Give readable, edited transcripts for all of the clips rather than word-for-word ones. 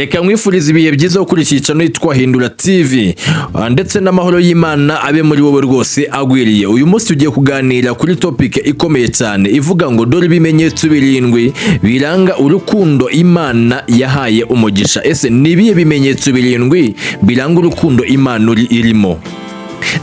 reka mwifurize ibihe byiza kuri iki cyano yitwa Hindura TV ndetse n'amahoro y'Imana abe muri wowe rwose agwiriye. Uyu munsi tugiye kuganira kuri topic ikomeye cyane ivuga ngo dore ibimenyetso birindwi biranga urukundo Imana yahaye umugisha. Ese nibiye bimenyetso birindwi biranga urukundo Imana irimo?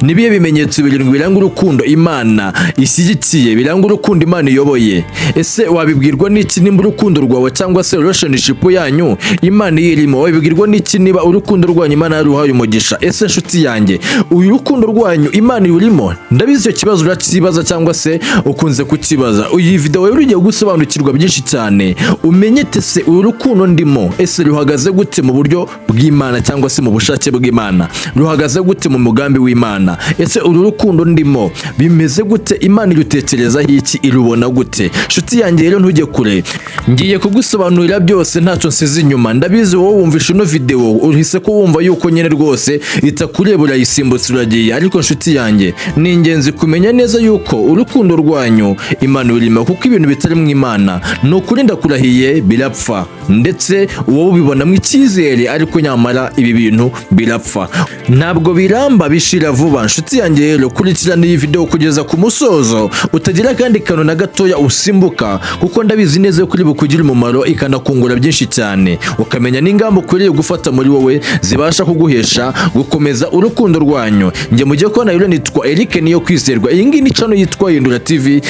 Nibiye bimenyetso birindwi biranga urukundo Imana ishyigikiye, biranga urukundo Imana iyoboye? Ese wabibwirwa n'iki nimba urukundo rwawe cyangwa se relationship yanyu Imana irimo? Wabibwirwa n'iki niba urukundo rwanyu Imana yaruhaye umugisha? Ese nshuti yanjye, uyu rukundo rwanyu Imana irimo? Ndabizi icyo kibazo urakibaza cyangwa se ukunze kukibaza. Uyu video rero ugiye gusobanukirwa byinshi cyane, umenye ese uru rukundo ndimo ese ruhagaze gute mu buryo bw'Imana cyangwa se mu bushake bw'Imana? Ruhagaze gute mu mugambi w'Imana? Ese uru rukundo ndimo bimeze gute? Imana irutekerezaho iki? Irubona gute? Nshuti yanjye rero ntujye kure, ngiye kugusobanurira byose ntacyo nsize inyuma. Ndabizi wowe wumvisha ino video uhise ko wumva yuko nyene rwose itakureba urayisimbutse uragiye, ariko nshuti yanjye ni ingenzi kumenya neza yuko urukundo rwanyu Imana irimo, kuko ibintu bitari mu Imana ni ukuri ndakurahiye birapfa, ndetse wowe ubibonamo icyizere ariko nyamara ibi bintu birapfa, ntabwo biramba, bishira vuba. Nshuti yanjye rero kurikirana iyi video kugeza ku musozo, utagira kandi kantu na gatoya usimbuka, kuko ndabizi neza ko uri bukugira umumaro ikanakungura byinshi cyane, ukamenya n'ingamba ukwiriye gufata muri wowe zibasha kuguhesha gukomeza urukundo rwanyu. Njye mugiye kubona rero nitwa Eric niyo kwizerwa. Iyi ngiyi ni channel yitwa Hindura TV,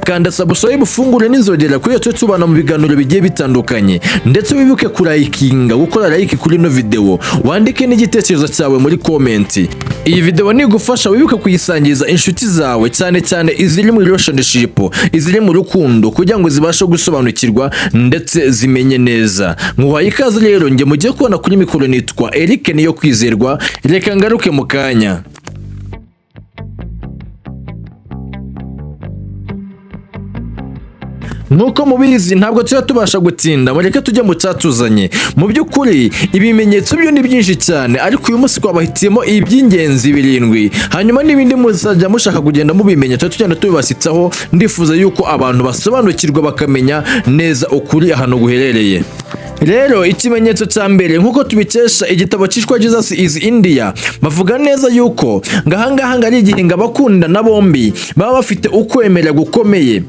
kanda subscribe ufungure n'inzogera kuri yo tubana mu biganiro bigiye bitandukanye, ndetse wibuke kurayikinga, gukora like kuri no video, wandike n'igitekerezo cyawe muri comment. Iyi video ni gufasha wibuke kuyisangiza inshuti zawe, cyane cyane iziri mu relationship, iziri mu rukundo, kugira ngo zibashe gusobanukirwa ndetse zimenye neza. Nguhaye ikaze rero, njye mugiye kubona kuri mikoro nitwa Eric niyo kwizerwa. Reka ngaruke mu kanya. Nuko mubizi ntabwo tubasha gutinda, mureke tujye mu cyatuzanye. Mu by'ukuri ibimenyetso byo ni byinshi cyane, ariko uyu munsi twabahitiyemo iby'ingenzi birindwi, hanyuma n'ibindi muzajya mushaka kugenda mubimenya tugenda tubibasitsaho. Ndifuza yuko abantu basobanukirwa bakamenya neza ukuri ahantu guherereye. Rero ikimenyetso cya mbere nkuko tubikesha igitabo cyitwa Jesus is India, bavuga neza yuko ngahangaha ari igihe abakundana bombi baba bafite ukwemera gukomeye,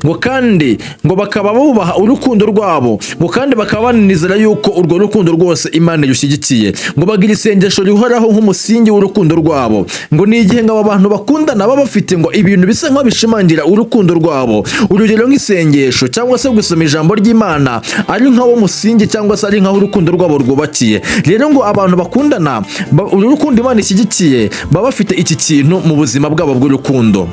ngo kandi ngo bakaba bubaha urukundo rwabo, ngo kandi bakaba banizera yuko urwo rukundo rwose Imana yushyigikiye, ngo bagira isengesho rihoraho nk'umusingi w'urukundo rwabo. Ngo ni igihe ngo abantu bakundana baba bafite ngo ibintu bisa nkaho bishimangira urukundo rwabo, urugero nk'isengesho cyangwa se gusoma ijambo ry'Imana ari nkaho umusingi cyangwa se ari nkaho urukundo rwabo rwubakiye. Rero ngo abantu bakundana urukundo Imana ishyigikiye baba bafite iki kintu mu buzima bwabo bw'urukundo.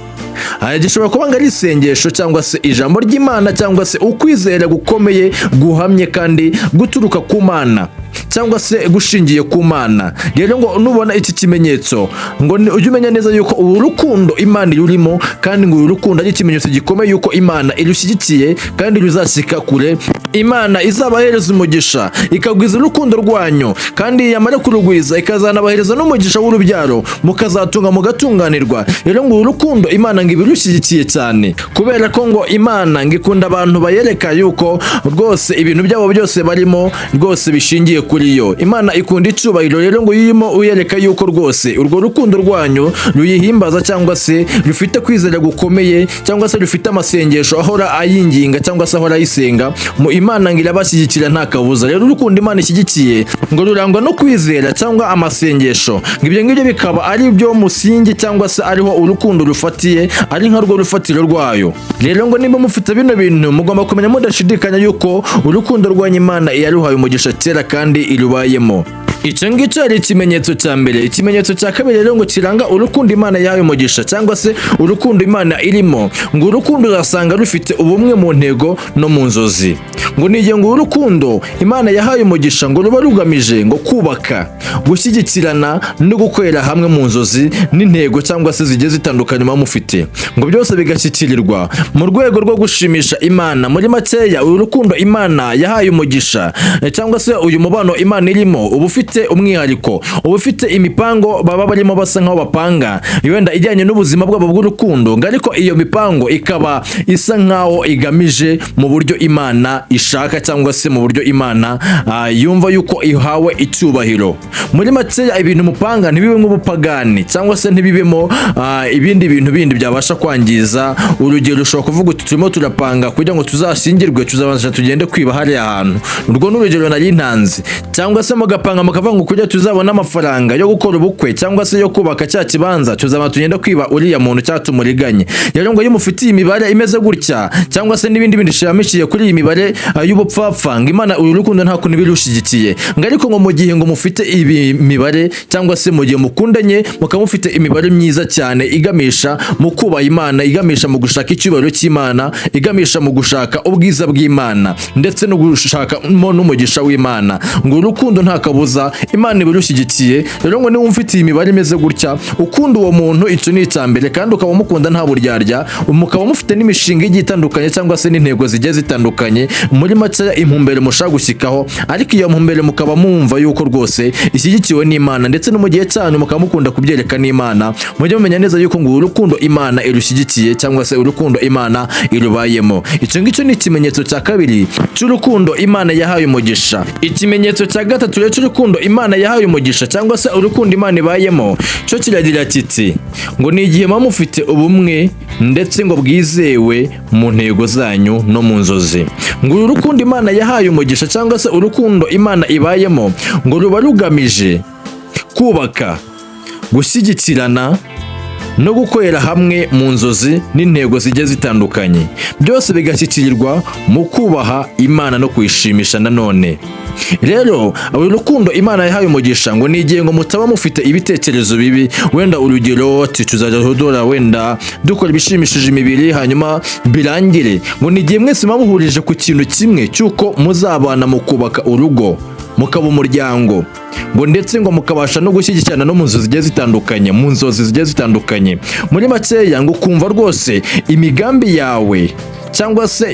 Gishobora kuba ngo ari isengesho cyangwa se ijambo ry'Imana cyangwa se ukwizera gukomeye guhamye kandi guturuka ku Mana cyangwa se gushingiye ku Mana. Rero ngo nubona iki kimenyetso ngo ujye umenya neza yuko uru rukundo Imana irurimo, kandi ngo uru rukundo ari ikimenyetso gikomeye yuko Imana irushyigikiye kandi ruzashyika kure. Imana izabahereza umugisha, ikagwiza urukundo rwanyu, kandi yamara kurugwiza ikazanabahereza n'umugisha w'urubyaro, mukazatunga mugatunganirwa. Rero ngo uru rukundo Imana ngo ibirushyigikiye cyane, kubera ko ngo Imana ngo ikunda abantu bayereka yuko rwose ibintu byabo byose barimo rwose bishingiye kuri yo. Imana ikunda icyubahiro, rero ngo yirimo uyereka yuko rwose urwo rukundo rwanyu ruyihimbaza cyangwa se rufite kwizera gukomeye, cyangwa se rufite amasengesho ahora ayinginga cyangwa se ahora ayisenga. Mu Imana ngo irabashyigikira nta kabuza. Rero urukundo Imana ishyigikiye ngo rurangwa no kwizera cyangwa amasengesho. Ibyo ngibyo bikaba ari byo musingi cyangwa se ariho urukundo rufatiye, ari nka rwo rufatiro rwayo. Rero ngo niba mufite bino bintu mugomba kumenya mudashidikanya yuko urukundo rwanyu Imana yaruhaye umugisha kera kandi irubayemo. Icyo ngicyo ari ikimenyetso cya mbere. Ikimenyetso cya kabiri rero ngo kiranga urukundo Imana yahaye umugisha cyangwa se urukundo Imana irimo, ngo urukundo uzasanga rufite ubumwe mu ntego no mu nzozi. Ngo ni igihe ngo urukundo Imana yahaye umugisha ngo ruba rugamije ngo kubaka, gushyigikirana no gukorera hamwe mu nzozi n'intego cyangwa se zigiye zitandukanye muba mufite, ngo byose bigashyikirirwa mu rwego rwo gushimisha Imana. Muri makeya uru rukundo Imana yahaye umugisha cyangwa se uyu mubano Imana irimo uba ufite ufite umwihariko, uba ufite imipango baba barimo basa nkaho bapanga wenda ijyanye n'ubuzima bwabo bw'urukundo, ariko iyo mipango ikaba isa nkaho igamije mu buryo Imana ishaka cyangwa se mu buryo Imana yumva yuko ihawe icyubahiro. Muri make ibintu mupanga ntibibe nk'ubupagani cyangwa se ntibibemo ibindi bintu bindi byabasha kwangiza. Urugero ushobora kuvuga uti turimo turapanga kugira ngo tuzashyingirwe, tuzabanza tugende kwiba hariya ahantu. Urwo n'urugero nari ntanze. Cyangwa se mugapanga mukavuga ngo kugira tuzabona amafaranga yo gukora ubukwe cyangwa se yo kubaka cya kibanza, tuzabanza tugende kwiba uriya muntu cyatumuriganye. Rero ngo iyo mufitiye imibare imeze gutya cyangwa se n'ibindi bindi shamishiye kuri iyi mibare y'ubupfapfa, ngo Imana uru rukundo nta kuntu birushigikiye. Ariko ngo mu gihe ngo mufite ibi mibare cyangwa se mu gihe mukundanye mukaba mufite imibare myiza cyane igamisha mu kubaha Imana, igamisha mu gushaka icyubahiro cy'Imana, igamisha mu gushaka ubwiza bw'Imana ndetse no gushaka n'umugisha w'Imana, ngo urukundo nta kabuza Imana ibirushyigikiye. Rero ngo niba ufite imibare imeze gutya ukunda uwo muntu, icyo ni icyambere, kandi ukaba mukunda nta buryarya, mukaba mufite n'imishinga igiye itandukanye cyangwa se n'intego zigiye zitandukanye, muri make impumbere mushaka gushyikaho, ariko iyo mpumbere mukaba mumva yuko rwose ishyigikiwe n'Imana, ndetse no mu gihe cyanyu mukaba mukunda kubyereka n'Imana, mujye mumenya neza yuko ngo urukundo Imana irushyigikiye cyangwa se urukundo Imana irubayemo. Icyo ngicyo ni ikimenyetso cya kabiri cy'urukundo Imana yahaye umugisha. Ikimenyetso cya gatatu rero cy'urukundo Imana yahaye umugisha cyangwa se urukundo Imana ibayemo, cyo kiragira kiti ngo ni igihe muba mufite ubumwe ndetse ngo bwizewe mu ntego zanyu no mu nzozi. Ngo uru rukundo Imana yahaye umugisha cyangwa se urukundo Imana ibayemo ngo ruba rugamije kubaka, gushyigikirana no gukorera hamwe mu nzozi n'intego zigiye zitandukanye, byose bigashyikirirwa mu kubaha Imana no kuyishimisha nanone. Rero uru rukundo Imana yahaye umugisha ngo ni igihe ngo mutaba mufite ibitekerezo bibi, wenda urugero tuzajya tudora wenda dukora ibishimishije imibiri hanyuma birangire, ngo ni igihe mwese muhurije ku kintu kimwe cy'uko muzabana mu kubaka urugo, mukaba umuryango, ngo ndetse ngo mukabasha no gushyigikirana no mu nzozi zigiye zitandukanye, mu nzozi zigiye zitandukanye. Muri makeya ngo kumva rwose imigambi yawe cyangwa se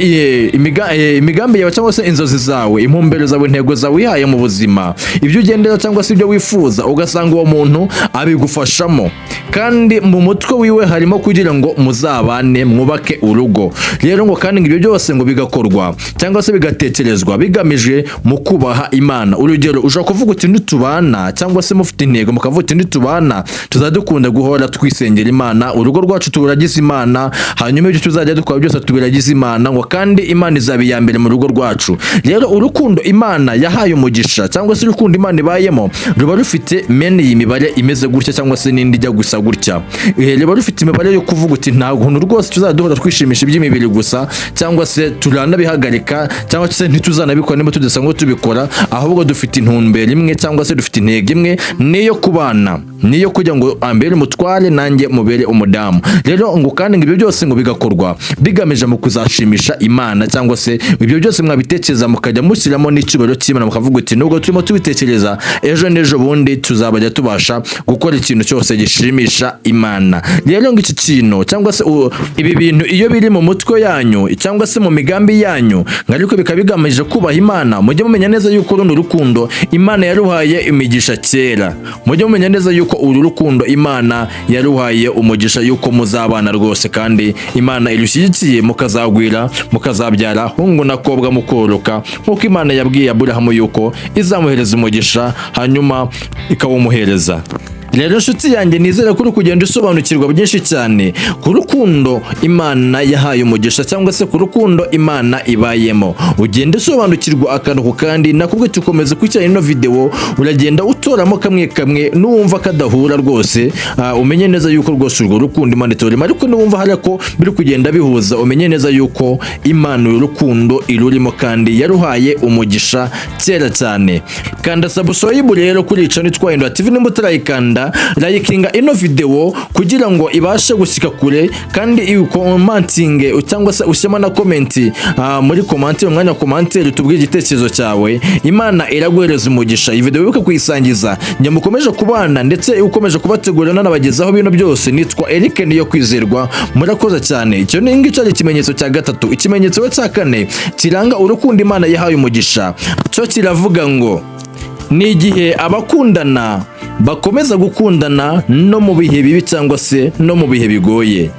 imigambi yawe cyangwa se inzozi zawe, impumbero zawe, intego zawe wihaye mu buzima, ibyo ugendera cyangwa se ibyo wifuza, ugasanga uwo muntu abigufashamo, kandi mu mutwe wiwe harimo kugira ngo muzabane mwubake urugo. Rero ngo kandi ibyo byose ngo bigakorwa cyangwa se bigatekerezwa bigamije mu kubaha Imana. Urugero ushobora kuvuga uti nitubana cyangwa se mufite intego mukavuga uti nitubana tuzadukunda guhora twisengera Imana, urugo rwacu turagize Imana, hanyuma ibyo tuzajya dukora byose tubiragize Imana, ngo kandi Imana izaba iya mbere mu rugo rwacu. Rero urukundo Imana yahaye umugisha cyangwa se urukundo Imana ibayemo ruba rufite mene iyi mibare imeze gutya cyangwa se n'indi ijya gusa gutya. Ruba rufite imibare yo kuvuga uti nta guntu rwose tuzaduhora twishimisha iby'imibiri gusa cyangwa se turanabihagarika cyangwa se ntituzanabikora niba tudasanzwe tubikora, ahubwo dufite intumbero imwe cyangwa se dufite intego imwe, niyo kubana, niyo kugira ngo ambere umutware nanjye mubere umudamu. Rero ngo kandi ibyo byose ngo bigakorwa bigamije mu kuzashimisha Imana, cyangwa se ibyo byose mwabitekereza mukajya mushyiramo n'icyubahiro cy'Imana, mukavuga uti nubwo turimo tubitekereza ejo n'ejo bundi tuzabajya tubasha gukora ikintu cyose gishimisha Imana. Rero ngo iki kintu cyangwa se ibi bintu iyo biri mu mutwe yanyu cyangwa se mu migambi yanyu, ariko bikaba bigamije kubaha Imana, mujye mumenya neza yuko runo rukundo Imana yaruhaye imigisha kera. Mujye mumenya neza yuko uru rukundo Imana yaruhaye umugisha yuko muzabana rwose, kandi Imana irushyigikiye mukazagwira mukazabyara hungu na kobwa mukoroka, nkuko Imana yabwiye Aburahamu yuko izamuhereza umugisha hanyuma ikawumuhereza. Rero nshuti yanjye nizere ko uri kugenda usobanukirwa byinshi cyane ku rukundo Imana yahaye umugisha cyangwa se ku rukundo Imana ibayemo. Ugenda usobanukirwa akantu ku kandi, nakubwe tukomeze kucyana ino video uragenda utoramo kamwe kamwe, nuwumva kadahura rwose umenye neza yuko rwose urwo rukundo Imana iturimo, ariko nuwumva hari ko biri kugenda bihuza umenye neza yuko Imana urukundo irurimo kandi yaruhaye umugisha kera cyane. Kanda subscribe rero kuri channel Twahindura TV nimba utarayikanda, likinga ino video kugira ngo ibashe gushyika kure, kandi commenting cyangwa se ushyema na comment muri comment, umwanya commentaire utubwire igitekerezo cyawe. Imana iraguhereza umugisha. Iyi video wibuke kuyisangiza, nyamukomeje kubana ndetse ukomeje kubategurira n'abagezaho bino byose. Nitwa Eric niyo kwizerwa, murakoze cyane. Icyo ni ngicyo ari ikimenyetso cya gatatu. Ikimenyetso cya kane kiranga urukundo Imana yahaye umugisha, cyo kiravuga ngo ni igihe abakundana bakomeza gukundana no mu bihe bibi cyangwa se no mu bihe bigoye.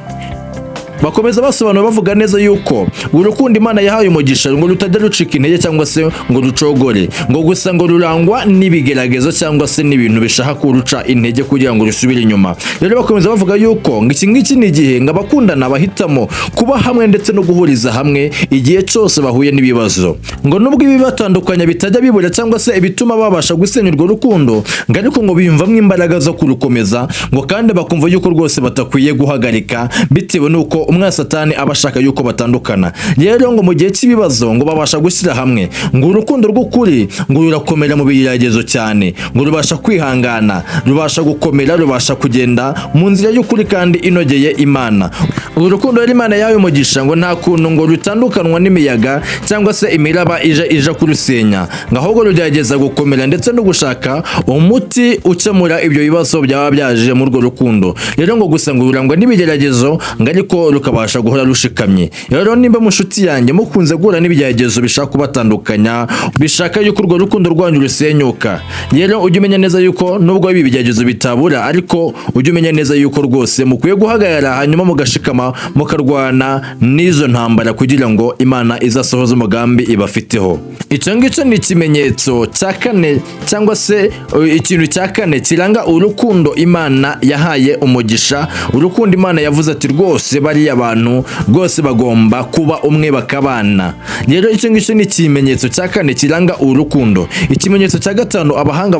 Bakomeza basobanura bavuga neza yuko urukundo Imana yahaye umugisha ngo rutajya rucika intege cyangwa se ngo rucogore, ngo gusa ngo rurangwa n'ibigeragezo cyangwa se n'ibintu bishaka kuruca intege kugira ngo rusubire inyuma. Rero bakomeza bavuga yuko iki ngiki ni igihe ngo abakundana bahitamo kuba hamwe ndetse no guhuriza hamwe igihe cyose bahuye n'ibibazo, ngo nubwo ibi batandukanya bitajya bibura cyangwa se ibituma babasha gusenya urwo rukundo, ngo ariko ngo biyumvamo imbaraga zo kurukomeza, ngo kandi bakumva yuko rwose batakwiye guhagarika bitewe n'uko umwana Satani abashaka yuko batandukana. Rero ngo mu gihe cy'ibibazo ngo babasha gushyira hamwe, ngo urukundo rw'ukuri ngo rurakomera mu bigeragezo cyane, ngo rubasha kwihangana, rubasha gukomera, rubasha kugenda mu nzira y'ukuri kandi inogeye Imana. Urukundo rero Imana yahaye umugisha ngo nta kuntu ngo rutandukanwa n'imiyaga cyangwa se imiraba ija kurusenya, ngo ahubwo rugerageza gukomera ndetse no gushaka umuti ukemura ibyo bibazo byaba byaje muri urwo rukundo. Rero ngo gusa ngo rurangwa n'ibigeragezo, ngo ariko rukabasha guhora rushikamye. Rero nimba mushuti yanjye mukunze guhura n'ibigeragezo bishaka kubatandukanya, bishaka yuko urwo rukundo rwanyu rusenyuka, rero ujye umenya neza yuko nubwo ibi bigeragezo bitabura, ariko ujye umenya neza yuko rwose mukwiye guhagarara hanyuma mugashikama mukarwana n'izo ntambara kugira ngo Imana izasohoze umugambi ibafiteho. Icyo ngicyo ni ikimenyetso cya kane cyangwa se ikintu cya kane kiranga urukundo Imana yahaye umugisha, urukundo Imana yavuze ati rwose bariya abantu rwose bagomba kuba umwe bakabana. Rero icyo ngicyo ni ikimenyetso cya kane kiranga urukundo. Ikimenyetso cya gatanu abahanga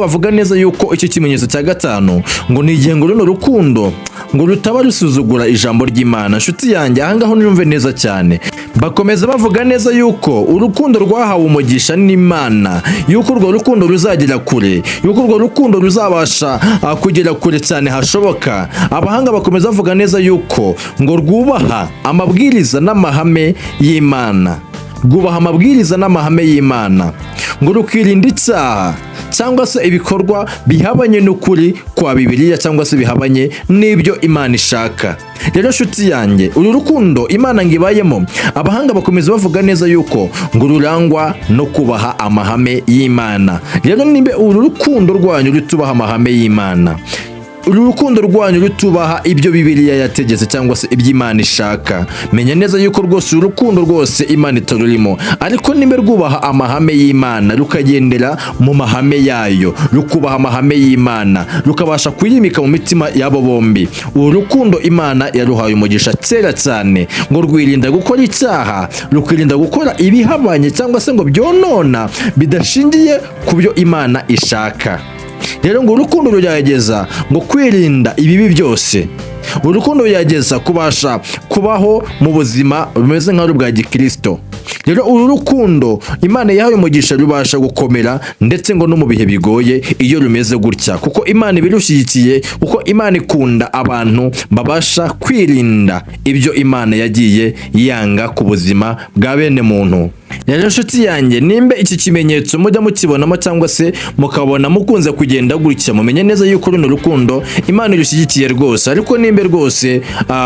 bavuga neza yuko icyo kimenyetso cya gatanu ngo ni igihe ngo runo rukundo ngo rutaba rusuzugura ijambo ry'Imana. Nshuti yanjye ahangaho niyumve neza cyane. Bakomeza bavuga neza yuko urukundo rwahawe umugisha n'Imana, yuko urwo rukundo ruzagera kure, yuko urwo rukundo ruzabasha kugera kure cyane hashoboka. Abahanga bakomeza bavuga neza yuko ngo rwubaha amabwiriza n'amahame y'Imana, rwubaha amabwiriza n'amahame y'Imana, ngo rukirinda icyaha cyangwa se ibikorwa bihabanye n'ukuri kwa Bibiliya cyangwa se bihabanye n'ibyo Imana ishaka. Rero nshuti yanjye, uru rukundo Imana ngibayemo, abahanga bakomeza bavuga neza yuko ngo rurangwa no kubaha amahame y'Imana. Rero nimbe uru rukundo rwanyu rutubaha amahame y'Imana, uru rukundo rwanyu rutubaha ibyo Bibiliya yategetse cyangwa se ibyo Imana ishaka, menya neza yuko rwose urukundo rwose Imana itarurimo. Ariko nimba rwubaha amahame y'Imana, rukagendera mu mahame yayo, rukubaha amahame y'Imana, rukabasha kuyimika mu mitima y'abo bombi, uru rukundo Imana yaruhaye umugisha kera cyane, ngo rwirinda gukora icyaha, rukirinda gukora ibihabanye cyangwa se ngo byonona bidashingiye ku byo Imana ishaka. Rero ngo urukundo rugerageza ngo kwirinda ibibi byose, urukundo rugerageza kubasha kubaho mu buzima rumeze nk'aho bwa gikristo. Rero uru rukundo Imana yahaye umugisha rubasha gukomera ndetse ngo no mu bihe bigoye iyo rumeze gutya, kuko Imana ibirushyigikiye, kuko Imana ikunda abantu babasha kwirinda ibyo Imana yagiye yanga ku buzima bwa bene muntu. Rero nshuti yanjye, nimba iki kimenyetso mujya mukibonamo cyangwa se mukabona mukunze kugenda gutya, mumenye neza yuko runo rukundo Imana irushyigikiye rwose. Ariko nimba rwose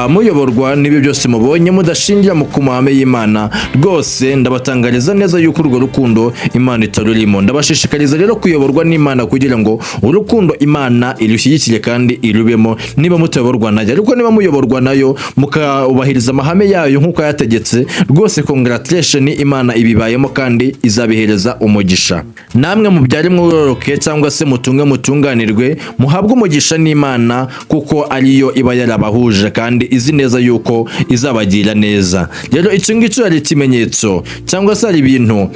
muyoborwa n'ibyo byose mubonye mudashingira mu kumahame y'Imana, rwose ndabatangariza neza yuko urwo rukundo Imana itarurimo. Ndabashishikariza rero kuyoborwa n'Imana kugira ngo urukundo Imana irushyigikire kandi irubemo, niba mutayoborwa nayo. Ariko niba muyoborwa nayo mukubahiriza amahame yayo nk'uko yategetse, rwose congratulation, Imana ibibayemo kandi izabihereza umugisha. Namwe mubyare mworoke cyangwa se mutunge mutunganirwe, muhabwe umugisha n'Imana kuko ariyo iba yarabahuje kandi izi neza yuko izabagira neza. Rero icyo ngicyo ari ikimenyetso cyangwa se ari ibintu,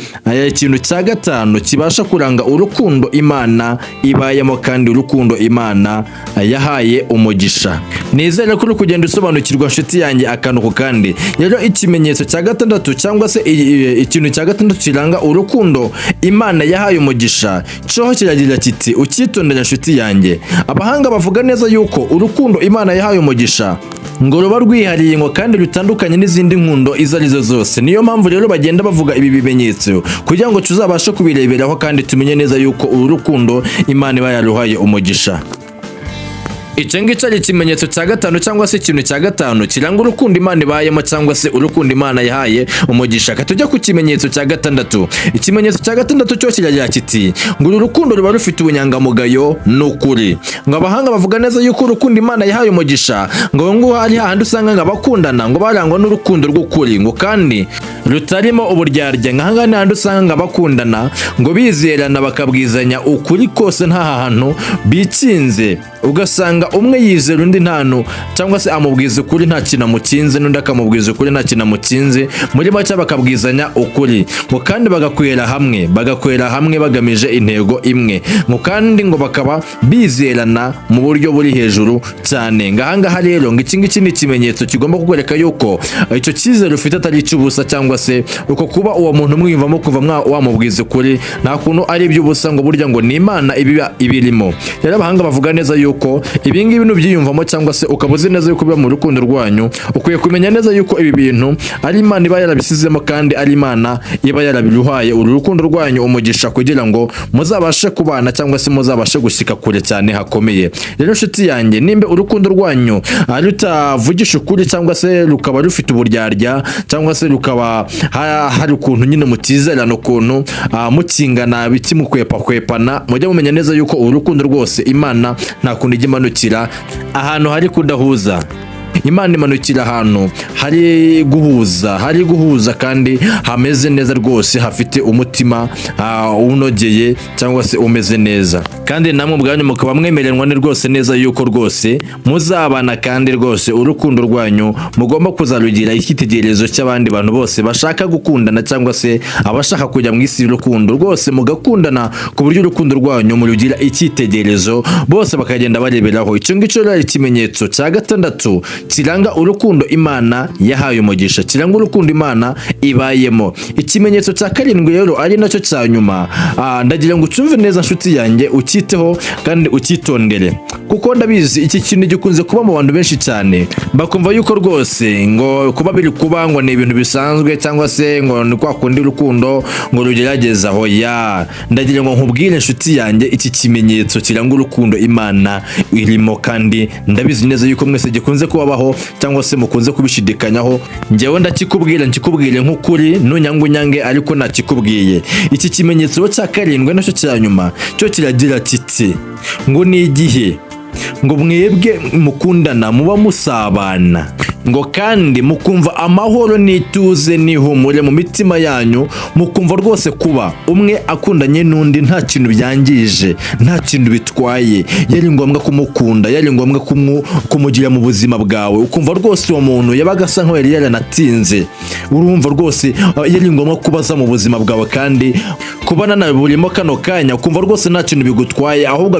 ikintu cya gatanu kibasha kuranga urukundo Imana ibayemo kandi urukundo Imana yahaye umugisha. Nizere ko uri kugenda usobanukirwa nshuti yanjye akantu ku kandi. Rero ikimenyetso cya gatandatu cyangwa se ikintu cya gatandatu kiranga urukundo Imana yahaye umugisha, cyo kiragira kiti ukitondera nshuti yanjye. Abahanga bavuga neza yuko urukundo Imana yahaye umugisha ngo ruba rwihariye ngo kandi rutandukanye n'izindi nkundo izo arizo zose. Niyo mpamvu rero bagenda bavuga ibi bimenyetso kugira ngo tuzabashe kubireberaho kandi tumenye neza yuko uru rukundo Imana iba yaruhaye umugisha. icyo ngicyo ari ikimenyetso cya gatanu cyangwa se ikintu cya gatanu kiranga urukundo Imana ibayemo cyangwa se urukundo Imana yahaye umugisha. Tujya ku kimenyetso cya gatandatu. Ikimenyetso cya gatandatu cyo kiragira kiti ngo uru rukundo ruba rufite ubunyangamugayo n'ukuri. Ngo abahanga bavuga neza yuko urukundo Imana yahaye umugisha ngo hari hahandi usanga ngo abakundana ngo barangwa n'urukundo rw'ukuri ngo kandi rutarimo uburyarya. Nk'ahangaha ni hahandi usanga ngo abakundana ngo bizerana bakabwizanya ukuri kose nta hantu bikinze, ugasanga umwe yizera undi ntantu cyangwa se amubwiza ukuri nta kintu amukinze n'undi akamubwiza ukuri nta kintu amukinze, muri make bakabwizanya ukuri ngo kandi bagakwera hamwe bagamije intego imwe ngo kandi ngo bakaba bizerana mu buryo buri hejuru cyane. Ngahangaha rero ngo iki ngiki ni ikimenyetso kigomba kukwereka yuko icyo cyizere ufite atari icy'ubusa cyangwa se uko kuba uwo muntu mwiyumvamo kuva wamubwiza ukuri nta kuntu ari iby'ubusa, ngo burya ngo ni Imana ibirimo. Rero abahanga bavuga neza yuko ibi ngibi nubyiyumvamo cyangwa se ukaba uzi neza yuko biba mu rukundo rwanyu, ukwiye kumenya neza yuko ibi bintu ari Imana iba yarabisizemo kandi ari Imana iba yarabiruhaye uru rukundo rwanyu umugisha kugira ngo muzabashe kubana cyangwa se muzabashe gushyika kure cyane hakomeye. Rero nshuti yanjye, nimba urukundo rwanyu rutavugisha ukuri cyangwa se rukaba rufite uburyarya cyangwa se rukaba hari ukuntu nyine mutizerana, ukuntu mukingana bikimukwepana, mujye mumenya neza yuko urukundo rwose Imana nta kuntu ijya imanukira ahantu hari kudahuza. Imana imanukira ahantu hari guhuza kandi hameze neza rwose, hafite umutima unogeye cyangwa se umeze neza, kandi namwe ubwanyu mukaba mwemeranwa rwose neza yuko rwose muzabana kandi rwose urukundo rwanyu mugomba kuzarugira icyitegererezo cy'abandi bantu bose bashaka gukundana cyangwa se abashaka kujya mu isi y'urukundo, rwose mugakundana ku buryo urukundo rwanyu murugira icyitegererezo bose bakagenda bareberaho. Icyo ngicyo rero ikimenyetso cya gatandatu kiranga urukundo Imana yahaye umugisha, kiranga urukundo Imana ibayemo. Ikimenyetso cya karindwi rero ari nacyo cya nyuma, ndagira ngo ucyumve neza nshuti yanjye, ukiteho kandi ukitondere, kuko ndabizi iki kintu gikunze kuba mu bantu benshi cyane, bakumva yuko rwose ngo kuba biri kuba ngo ni ibintu bisanzwe cyangwa se ngo ni kwa kundi urukundo ngo rugerageza aho ya. Ndagira ngo nkubwire nshuti yanjye, iki kimenyetso kiranga urukundo Imana irimo, kandi ndabizi neza yuko mwese gikunze kubaho cyangwa se mukunze kubishidikanyaho. Njyewe ndakikubwire nk'ukuri, nunyange ariko nakikubwiye. Iki kimenyetso cya karindwi nacyo cya nyuma cyo kiragira kiti ngo ni igihe ngo mwebwe mukundana muba musabana ngo kandi mukumva amahoro n'ituze n'ihumure mu mitima yanyu, mukumva rwose kuba umwe akundanye n'undi nta kintu byangije, nta kintu bitwaye, yari ngombwa kumukunda, yari ngombwa kumugira mu buzima bwawe, ukumva rwose uwo muntu yabaga asa nkaho yari yaranatinze, urumva rwose yari ngombwa kubaza mu buzima bwawe kandi kubana nawe burimo kano kanya, ukumva rwose nta kintu bigutwaye, ahubwo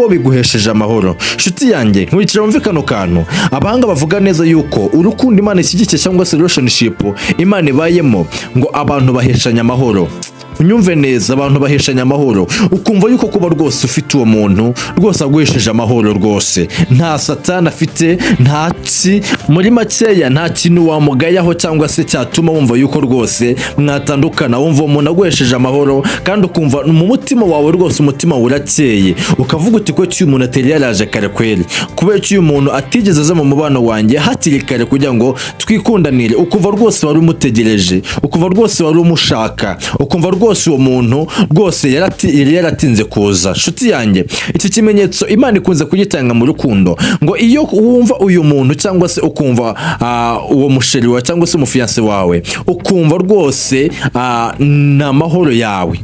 biguhesheje amahoro. Nshuti yanjye, nkurikira wumve kano kantu. Abahanga bavuga neza yuko urukundo Imana ishyigikiye cyangwa se relationship Imana ibayemo ngo abantu baheshanya amahoro. Unyumve neza, abantu baheshanya amahoro, ukumva yuko kuba rwose ufite uwo muntu rwose aguhesheje amahoro, rwose nta satani afite, muri makeya nta kintu wamugayaho cyangwa se cyatuma wumva yuko rwose mwatandukana. Wumva umuntu aguhesheje amahoro kandi ukumva mu mutima wawe rwose umutima urakeye, ukavuga uti ko uyu muntu atari yaraje kare kweli, kubera ko uyu muntu atigeze aza mu mubano wanjye hakiri kare kugira ngo twikundanire, ukumva rwose wari umutegereje, ukumva rwose wari umushaka, ukumva rwose uwo muntu rwose yaratinze kuza. Nshuti yanjye, iki kimenyetso Imana ikunze kugitanga mu rukundo, ngo iyo wumva uyu muntu cyangwa se ukumva uwo musheri wawe cyangwa se umufiyanse wawe, ukumva rwose ni amahoro yawe,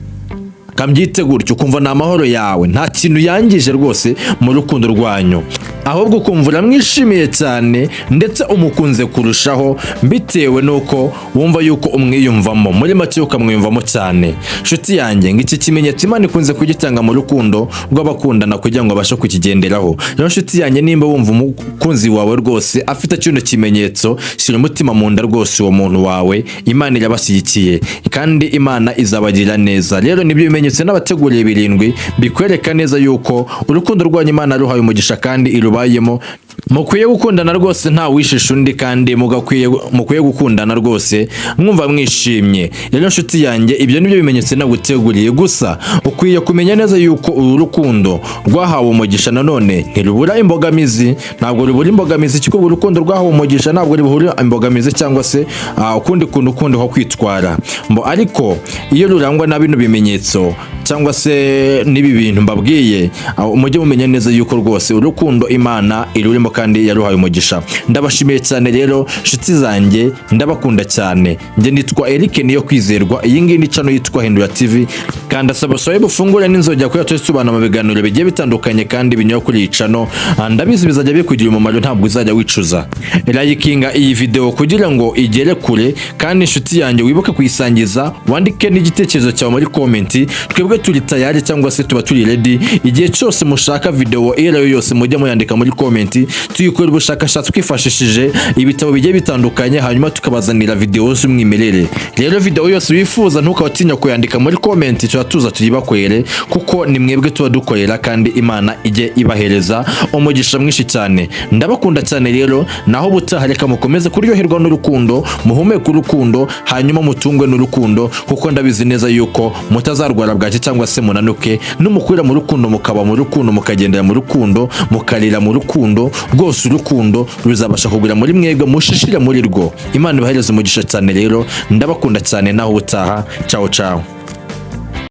kambyite gutyo, ukumva ni amahoro yawe, nta kintu yangije rwose mu rukundo rwanyu, ahubwo ukumva uramwishimiye cyane ndetse umukunze kurushaho bitewe nuko wumva yuko umwiyumvamo, muri make ukamwiyumvamo cyane. Nshuti yanjye, ngo iki kimenyetso Imana ikunze kugitanga mu rukundo rw'abakundana kugira ngo abashe kukigenderaho. Rero nshuti yanjye, nimba wumva umukunzi wawe rwose afite kino kimenyetso, shyira umutima mu nda rwose uwo muntu wawe, Imana irabashyigikiye kandi Imana izabagira neza. Rero nibyo bimenyetso n'abateguriye birindwi bikwereka neza yuko urukundo rwanyu Imana ruhaye umugisha kandi irubayemo. mukwiye gukundana rwose nta wishisha undi kandi mukwiye gukundana rwose mwumva mwishimye. Rero nshuti yanjye ibyo nibyo bimenyetso naguteguriye, gusa ukwiye kumenya neza yuko uru rukundo rwahawe umugisha nanone ntirubura imbogamizi, ntabwo rubura imbogamizi kuko urukundo rwahawe umugisha ntabwo rubura imbogamizi cyangwa se ukundi kuntu ukundi ho kwitwara ariko iyo rurangwa na bino bimenyetso cyangwa se nibi bintu mbabwiye mujye mumenya neza yuko rwose urukundo Imana irurimo kandi yaruhaye umugisha. Ndabashimiye cyane rero nshuti zanjye, ndabakunda cyane. Nge nitwa Eric niyo kwizerwa, iyi ngiyi ni channel yitwa Hindura TV, kandi subscribe ufungure n'inzogera kugira tuzubana mu biganiro bigiye bitandukanye kandi binyura kuri iyi channel. Ndabizi bizajya bikugira umumaro, ntabwo uzajya wicuza. Likinga iyi video kugira ngo igere kure, kandi nshuti yanjye wibuke kuyisangiza, wandike n'igitekerezo cyawe muri comment. Twebwe turi tayari cyangwa se tuba turi ready igihe cyose mushaka video iyo yose mujye muyandika muri comment, tuyikora ubushakashatsi twifashishije ibitabo bigiye bitandukanye, hanyuma tukabazanira video z'umwimerere. Rero video yose wifuza ntukawatinya kuyandika muri comment, tuza tuyibakwere kuko ni mwebwe tuba dukorera, kandi Imana ijye ibahereza umugisha mwinshi cyane. Ndabakunda cyane rero, naho butaha reka mukomeze kuryoherwa n'urukundo, muhumeke urukundo, hanyuma mutungwe n'urukundo kuko ndabizi neza yuko mutazarwara bwaki cyangwa se munanuke, n'umukwira mu rukundo, mukaba mu rukundo, mukagendera mu rukundo, mukarira mu rukundo, rwose urukundo ruzabasha kugura muri mwebwe, mushishire muri rwo. Imana ibahereze umugisha cyane rero, ndabakunda cyane, naho butaha. Ciao ciao.